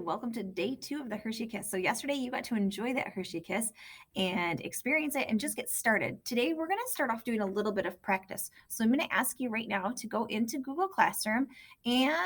welcome to day 2 of the Hershey Kiss. So yesterday you got to enjoy that Hershey Kiss and experience it and just get started. Today we're going to start off doing a little bit of practice. So I'm going to ask you right now to go into Google Classroom, and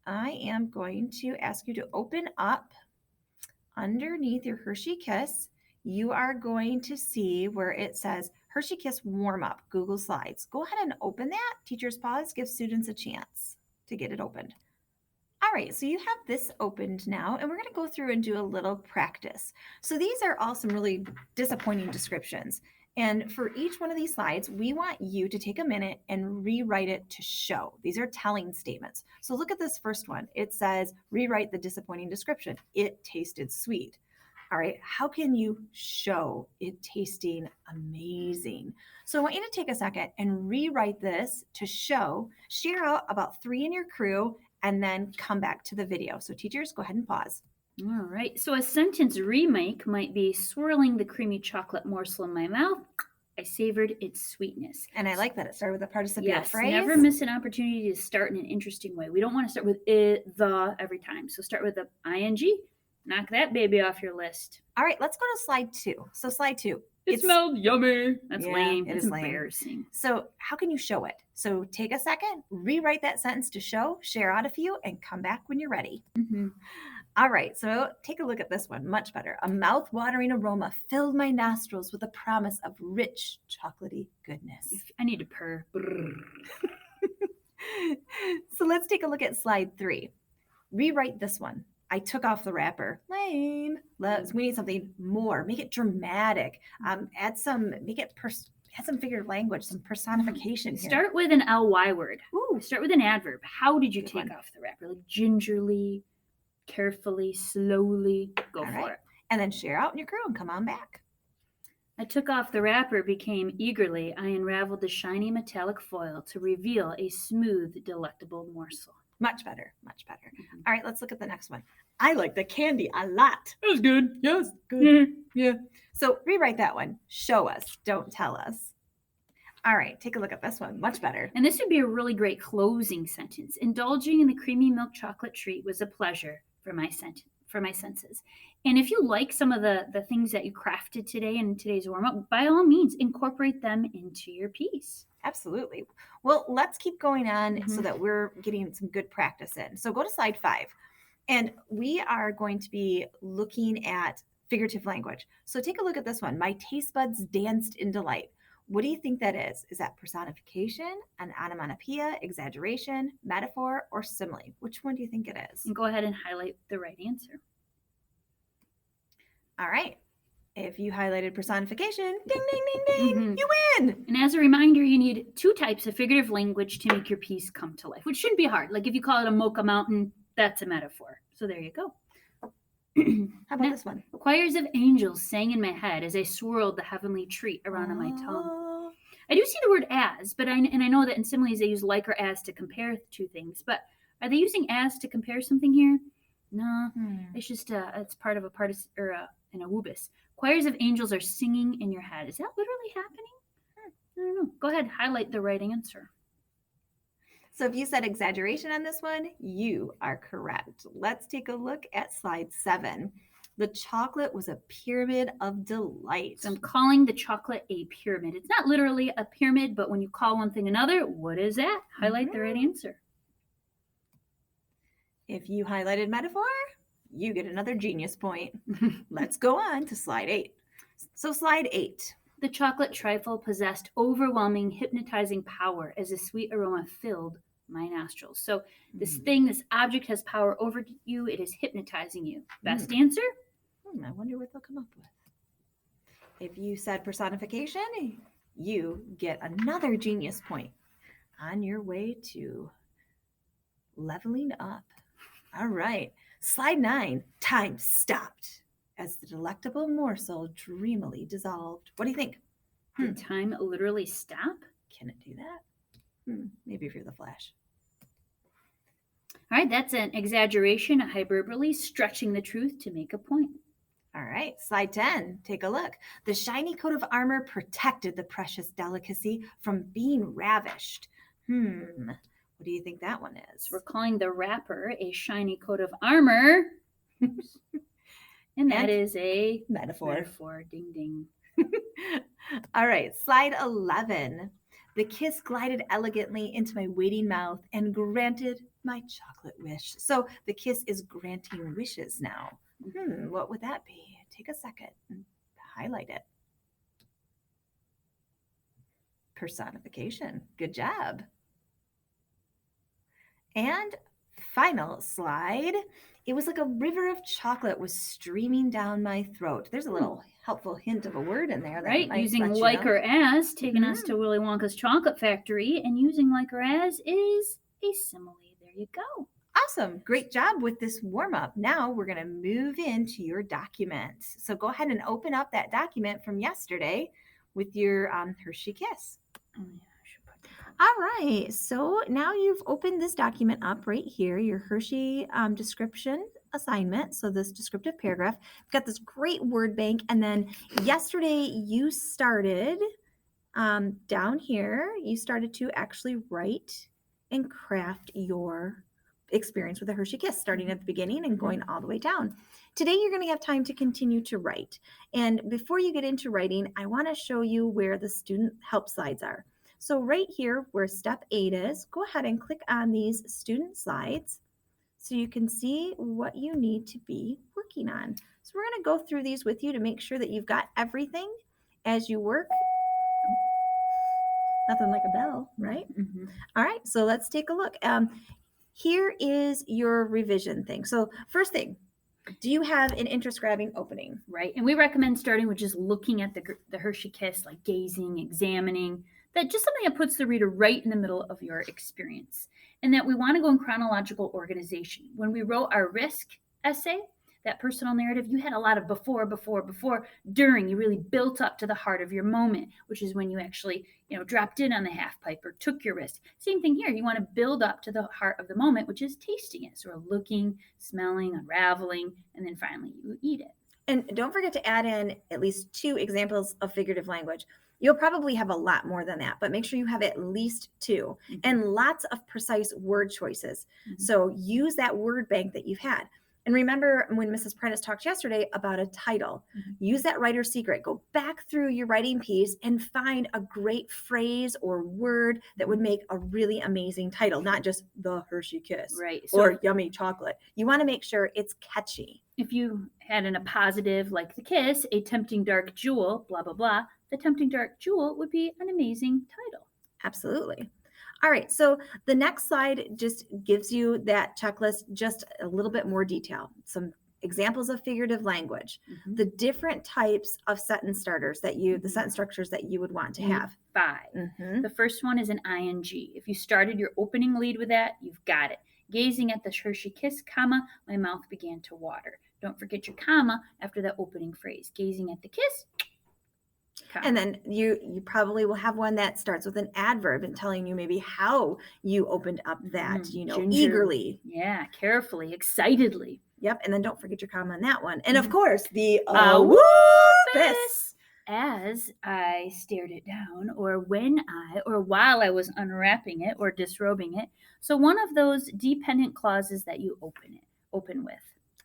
I am going to ask you to open up underneath your Hershey Kiss. You are going to see where it says Hershey Kiss Warm Up, Google Slides. Go ahead and open that. Teachers pause, give students a chance to get it opened. All right, so you have this opened now, and we're going to go through and do a little practice. So these are all some really disappointing descriptions. And for each one of these slides, we want you to take a minute and rewrite it to show. These are telling statements. So look at this first one. It says, rewrite the disappointing description. It tasted sweet. All right, how can you show it tasting amazing? So I want you to take a second and rewrite this to show. Share out about 3 in your crew, and then come back to the video. So teachers, go ahead and pause. All right. So a sentence remake might be swirling the creamy chocolate morsel in my mouth. I savored its sweetness. And I like that it started with a participial phrase. Never miss an opportunity to start in an interesting way. We don't want to start with it, the every time. So start with the ing. Knock that baby off your list. All right, let's go to slide 2. So slide 2. It smelled yummy. That's lame. It's embarrassing. So how can you show it? So take a second, rewrite that sentence to show, share out a few, and come back when you're ready. Mm-hmm. All right, so take a look at this one. Much better. A mouth-watering aroma filled my nostrils with a promise of rich, chocolatey goodness. I need to purr. So let's take a look at slide 3. Rewrite this one. I took off the wrapper. Lame. We need something more. Make it dramatic. Add some figurative language, some personification here. Start with an ly word. Ooh. Start with an adverb. How did you take off the wrapper? Like gingerly, carefully, slowly. Go for it. And then share out in your crew and come on back. I took off the wrapper, became eagerly. I unraveled the shiny metallic foil to reveal a smooth, delectable morsel. Much better, much better. Mm-hmm. All right, let's look at the next one. I like the candy a lot. That was good. Yes, good. Yeah. So rewrite that one. Show us, don't tell us. All right, take a look at this one. Much better. And this would be a really great closing sentence. Indulging in the creamy milk chocolate treat was a pleasure for my senses. And if you like some of the things that you crafted today in today's warm-up, by all means, incorporate them into your piece. Absolutely. Well, let's keep going on so that we're getting some good practice in. So go to slide 5. And we are going to be looking at figurative language. So take a look at this one. My taste buds danced in delight. What do you think that is? Is that personification, an onomatopoeia, exaggeration, metaphor, or simile? Which one do you think it is? And go ahead and highlight the right answer. All right. If you highlighted personification, ding, ding, ding, ding, you win. And as a reminder, you need 2 types of figurative language to make your piece come to life, which shouldn't be hard. Like if you call it a mocha mountain, that's a metaphor. So there you go. How about this one? Choirs of angels sang in my head as I swirled the heavenly treat around on my tongue. I do see the word as, but I know that in similes they use like or as to compare 2 things. But are they using as to compare something here? No, it's just it's part of an awubis. Choirs of angels are singing in your head. Is that literally happening? I don't know. Go ahead, highlight the right answer. So if you said exaggeration on this one, you are correct. Let's take a look at slide 7. The chocolate was a pyramid of delight. So I'm calling the chocolate a pyramid. It's not literally a pyramid, but when you call one thing another, what is that? Highlight the right answer. If you highlighted metaphor, you get another genius point. Let's go on to slide 8. So slide 8. The chocolate trifle possessed overwhelming, hypnotizing power as a sweet aroma filled my nostrils. So this object has power over you. It is hypnotizing you. Best answer? I wonder what they'll come up with. If you said personification, you get another genius point on your way to leveling up. All right. Slide 9. Time stopped as the delectable morsel dreamily dissolved. What do you think? Did time literally stop? Can it do that? Maybe if you're the Flash. All right, that's an exaggeration, a hyperbole, stretching the truth to make a point. All right, slide 10. Take a look. The shiny coat of armor protected the precious delicacy from being ravished. What do you think that one is? We're calling the wrapper a shiny coat of armor. And that And is a metaphor. metaphor. Ding, ding. All right, slide 11. The kiss glided elegantly into my waiting mouth and granted my chocolate wish. So the kiss is granting wishes now. What would that be? Take a second and highlight it. Personification. Good job. And final slide. It was like a river of chocolate was streaming down my throat. There's a little helpful hint of a word in there. That Right, might using let you like know. or as, taking us to Willy Wonka's chocolate factory, and using like or as is a simile. There you go. Awesome. Great job with this warm up. Now we're going to move into your document. So go ahead and open up that document from yesterday with your Hershey Kiss. Oh, yeah, I should put that. All right. So now you've opened this document up right here, your Hershey description assignment. So this descriptive paragraph. We've got this great word bank. And then yesterday you started down here, you started to actually write and craft your experience with the Hershey Kiss, starting at the beginning and going all the way down. Today, you're going to have time to continue to write. And before you get into writing, I want to show you where the student help slides are. So right here, where step 8 is, go ahead and click on these student slides so you can see what you need to be working on. So we're going to go through these with you to make sure that you've got everything as you work. Nothing like a bell, right? Mm-hmm. All right, so let's take a look. Here is your revision thing. So first thing, do you have an interest-grabbing opening? Right, and we recommend starting with just looking at the Hershey Kiss, like gazing, examining, that just something that puts the reader right in the middle of your experience. And that we want to go in chronological organization. When we wrote our risk essay, that personal narrative, you had a lot of before, during. You really built up to the heart of your moment, which is when you actually, dropped in on the half pipe or took your risk. Same thing here. You want to build up to the heart of the moment, which is tasting it. So we're looking, smelling, unraveling, and then finally you eat it. And don't forget to add in at least 2 examples of figurative language. You'll probably have a lot more than that, but make sure you have at least 2 and lots of precise word choices. So use that word bank that you've had. And remember when Mrs. Prentice talked yesterday about a title, use that writer's secret. Go back through your writing piece and find a great phrase or word that would make a really amazing title, not just the Hershey Kiss, right? Or yummy chocolate. You want to make sure it's catchy. If you had in a positive like the kiss, a tempting dark jewel, blah, blah, blah, the tempting dark jewel would be an amazing title. Absolutely. All right, so the next slide just gives you that checklist, just a little bit more detail, some examples of figurative language, the different types of sentence starters the sentence structures that you would want to have. 5. The first one is an ing. If you started your opening lead with that, you've got it. Gazing at the Hershey Kiss, comma, my mouth began to water. Don't forget your comma after that opening phrase. Gazing at the kiss, comma. And then you probably will have one that starts with an adverb and telling you maybe how you opened up that, eagerly. Yeah, carefully, excitedly. Yep, and then don't forget your comma on that one. And of course, the this. As I stared it down, or while I was unwrapping it or disrobing it. So one of those dependent clauses that you open with.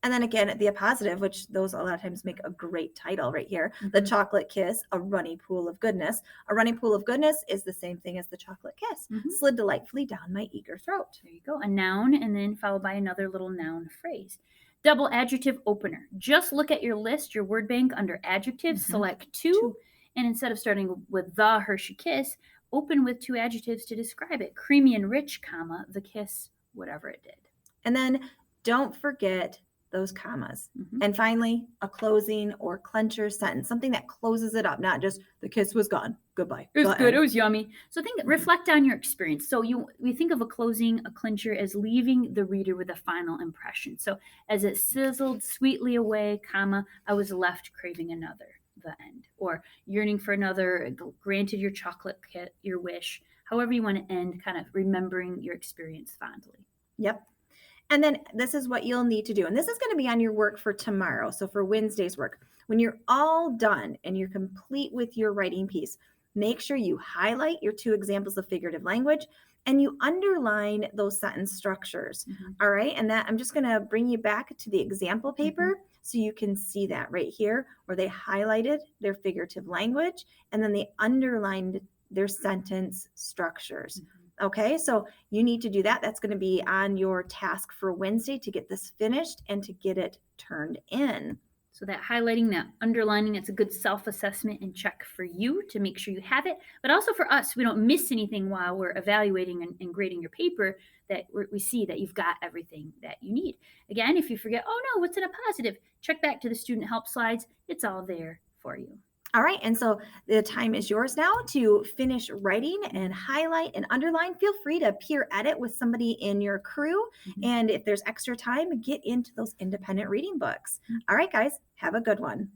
And then again, the appositive, which those a lot of times make a great title right here. The chocolate kiss, a runny pool of goodness. A runny pool of goodness is the same thing as the chocolate kiss. Slid delightfully down my eager throat. There you go. A noun, and then followed by another little noun phrase. Double adjective opener. Just look at your list, your word bank under adjectives, select 2, and instead of starting with the Hershey Kiss, open with 2 adjectives to describe it. Creamy and rich, comma, the kiss, whatever it did. And then don't forget those commas. And finally, a closing or clencher sentence, something that closes it up, not just the kiss was gone, goodbye. It was good, it was yummy. So reflect on your experience. So we think of a closing, a clincher, as leaving the reader with a final impression. So as it sizzled sweetly away, comma, I was left craving another, the end. Or yearning for another, granted your chocolate kit, your wish. However you want to end, kind of remembering your experience fondly. Yep. And then this is what you'll need to do. And this is going to be on your work for tomorrow. So for Wednesday's work, when you're all done and you're complete with your writing piece, make sure you highlight your 2 examples of figurative language and you underline those sentence structures. Mhm. All right. And that I'm just going to bring you back to the example paper so you can see that right here where they highlighted their figurative language and then they underlined their sentence structures. Okay, so you need to do that. That's going to be on your task for Wednesday to get this finished and to get it turned in. So that highlighting, that underlining, it's a good self-assessment and check for you to make sure you have it, but also for us, we don't miss anything while we're evaluating and grading your paper, that we see that you've got everything that you need. Again, if you forget, oh no, what's in a positive, check back to the student help slides. It's all there for you. All right, and so the time is yours now to finish writing and highlight and underline. Feel free to peer edit with somebody in your crew. And if there's extra time, get into those independent reading books. All right, guys, have a good one.